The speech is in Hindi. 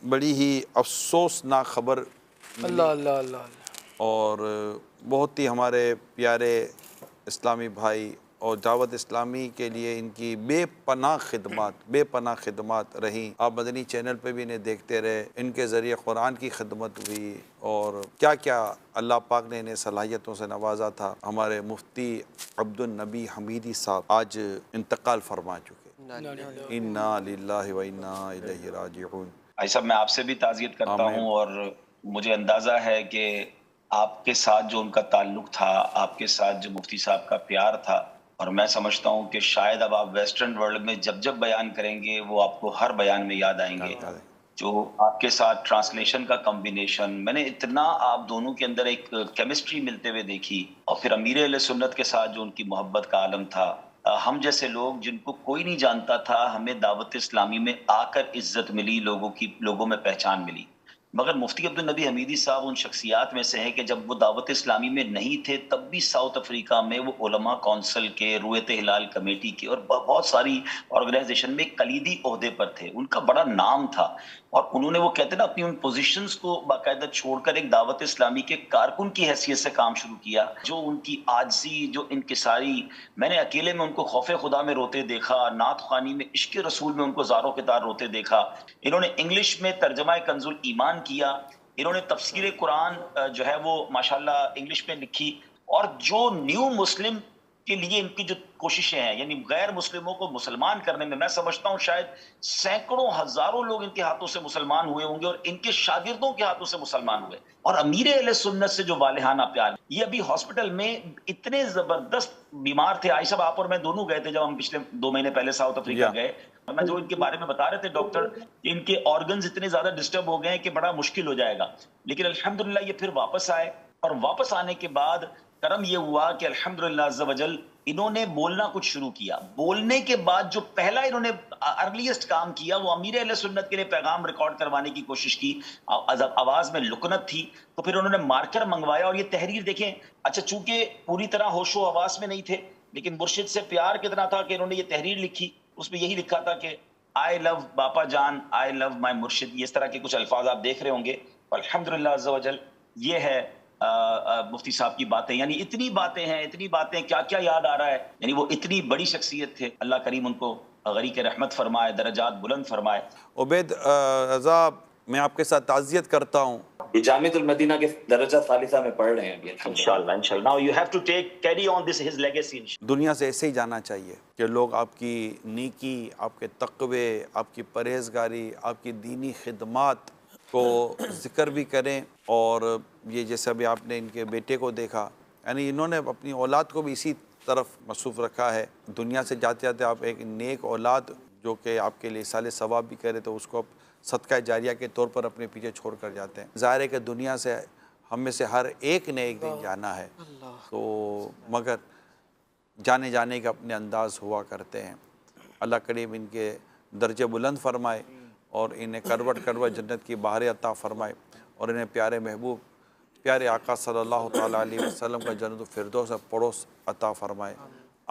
बड़ी ही अफसोसनाक खबर मिली अल्लाह अल्लाह अल्लाह अल्लाह। और बहुत ही हमारे प्यारे इस्लामी भाई और दावत इस्लामी के लिए इनकी बेपनाह खिदमत रहीं। आप मदनी चैनल पे भी इन्हें देखते रहे, इनके ज़रिए कुरान की खिदमत हुई और क्या क्या अल्लाह पाक ने इन्हें सलाहियतों से नवाजा था। हमारे मुफ्ती अब्दुल नबी हमीदी साहब आज इंतकाल फरमा चुके। इन्ना लिल्लाहि व इन्ना इलैहि राजिऊन। भाई साहब, मैं आपसे भी ताज़ियत करता हूँ और मुझे अंदाज़ा है कि आपके साथ जो उनका ताल्लुक था, आपके साथ जो मुफ्ती साहब का प्यार था, और मैं समझता हूँ कि शायद अब आप वेस्टर्न वर्ल्ड में जब जब बयान करेंगे वो आपको हर बयान में याद आएंगे। जो आपके साथ ट्रांसलेशन का कॉम्बिनेशन, मैंने इतना आप दोनों के अंदर एक केमिस्ट्री मिलते हुए देखी, और फिर अमीर अहले सुन्नत के साथ जो उनकी मोहब्बत का आलम था। हम जैसे लोग जिनको कोई नहीं जानता था, हमें दावत इस्लामी में आकर इज्जत मिली, लोगों में पहचान मिली। मगर मुफ्ती अब्दुल नबी हमीदी साहब उन शख्सियात में से हैं कि जब वो दावत इस्लामी में नहीं थे तब भी साउथ अफ्रीका में वो उलमा कौंसिल के, रुयत हिलाल कमेटी के और बहुत सारी ऑर्गेनाइजेशन में कलीदी ओहदे पर थे। उनका बड़ा नाम था और उन्होंने, वो कहते हैं ना, अपनी उन पोजीशंस को बाकायदा छोड़कर एक दावत इस्लामी के कारकुन की हैसियत से काम शुरू किया। जो उनकी आजजी, जो इनकिसारी, मैंने अकेले में उनको खौफे खुदा में रोते देखा, नात ख़्वानी में, इश्क रसूल में उनको ज़ारों के तार रोते देखा। इन्होंने इंग्लिश में तर्जमा कंजुल ईमान किया, इन्होंने तफसीर कुरान जो है वो माशाल्लाह इंग्लिश में लिखी। और जो न्यू मुस्लिम के लिए इनकी जो कोशिशें हैं, यानी गैर मुस्लिमों को मुसलमान करने में, मैं समझता हूं शायद सैकड़ों हजारों लोग इनके हाथों से मुसलमान हुए होंगे और इनके शागिर्दों के हाथों से मुसलमान हुए। और अमीर अहले सुन्नत से जो वालिहाना प्यार, ये अभी हॉस्पिटल में इतने जबरदस्त बीमार थे। आयशा आप और मैं दोनों गए थे जब हम पिछले 2 महीने पहले साउथ अफ्रीका गए। मैं जो इनके बारे में बता रहे थे डॉक्टर, इनके ऑर्गन्स इतने ज्यादा डिस्टर्ब हो गए हैं कि बड़ा मुश्किल हो जाएगा। लेकिन अल्हम्दुलिल्लाह ये फिर वापस आए, और वापस आने के बाद करम ये हुआ कि अल्हम्दुलिल्लाह अज़्ज़ वजल इन्होंने बोलना कुछ शुरू किया। बोलने के बाद जो पहला इन्होंने अर्लीस्ट काम किया वो अमीर अहले सुन्नत के लिए पैगाम रिकॉर्ड करवाने की कोशिश की। आवाज में लुकनत थी, तो फिर उन्होंने मार्कर मंगवाया और ये तहरीर देखें। अच्छा, चूंकि पूरी तरह होशो हवास में नहीं थे, लेकिन मुर्शिद से प्यार कितना था कि इन्होंने ये तहरीर लिखी। उसमें यही लिखा था कि आई लव बापा जान, आई लव माई मुर्शिद। इस तरह के कुछ अल्फाज आप देख रहे होंगे। अल्हम्दुलिल्लाह अज़्ज़ वजल ये है मुफ्ती साहब की बातें। यानी इतनी बातें हैं, इतनी बातें, क्या क्या याद आ रहा है। यानी वो इतनी बड़ी शख्सियत थे। अल्लाह करीम उनको गरीक रहमत फरमाए, दरजात बुलंद फरमाए। उबैद रज़ा, मैं आपके साथ ताज़ियत करता हूँ। ये जामिअतुल मदीना के दरजा सालिसा में पढ़ रहे हैं अभी। इंशाल्लाह इंशाल्लाह। Now you have to carry on this his legacy. दुनिया से ऐसे ही जाना चाहिए कि लोग आपकी नेकी, आपके तक़वे, आपकी परहेज़गारी, आपकी दीनी खिदमत को ज़िक्र भी करें। और ये जैसे अभी आपने इनके बेटे को देखा, यानी इन्होंने अपनी औलाद को भी इसी तरफ मसरूफ़ रखा है। दुनिया से जाते जाते आप एक नेक औलाद जो कि आपके लिए साले सवाब भी करे, तो उसको आप सदका जारिया के तौर पर अपने पीछे छोड़ कर जाते हैं। ज़ाहिर है कि दुनिया से हम में से हर एक ने एक दिन जाना है, तो मगर जाने जाने के अपने अंदाज़ हुआ करते हैं। अल्लाह करीम इनके दर्जे बुलंद फरमाए और इन्हें करवट करवट जन्नत की बहारें अता फरमाए और इन्हें प्यारे महबूब, प्यारे आका सल्लल्लाहु तआला अलैहि वसल्लम का जन्नतुल फिरदौस पड़ोस अता फरमाए।